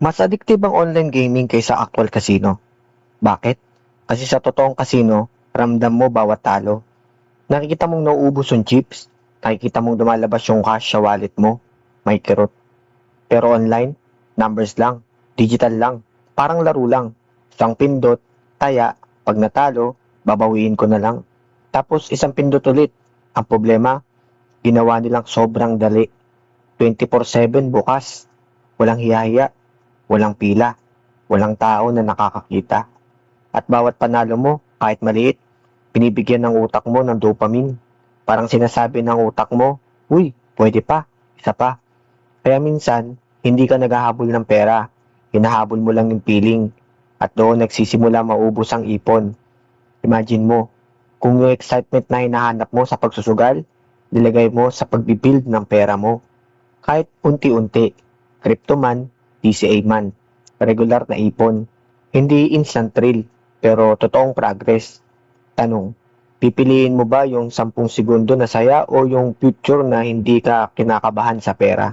Mas addictive ang online gaming kaysa actual casino. Bakit? Kasi sa totoong casino, ramdam mo bawat talo. Nakikita mong nauubos yung chips, nakikita mong lumalabas yung cash sa wallet mo, may kirot. Pero online, numbers lang, digital lang, parang laro lang. Isang pindot, taya, pag natalo, babawiin ko na lang. Tapos isang pindot ulit. Ang problema, ginawa nilang sobrang dali. 24/7 bukas. Walang hiyahiya, walang pila, walang tao na nakakakita. At bawat panalo mo, kahit maliit, binibigyan ng utak mo ng dopamine. Parang sinasabi ng utak mo, uy, pwede pa, isa pa. Kaya minsan, hindi ka naghahabol ng pera, hinahabol mo lang yung feeling. At doon nagsisimula maubos ang ipon. Imagine mo, kung yung excitement na hinahanap mo sa pagsusugal, nilagay mo sa pagbibuild ng pera mo. Kahit unti-unti, crypto man, DCA man, regular na ipon. Hindi instant thrill, pero totoong progress. Tanong, pipiliin mo ba yung 10 segundo na saya o yung future na hindi ka kinakabahan sa pera?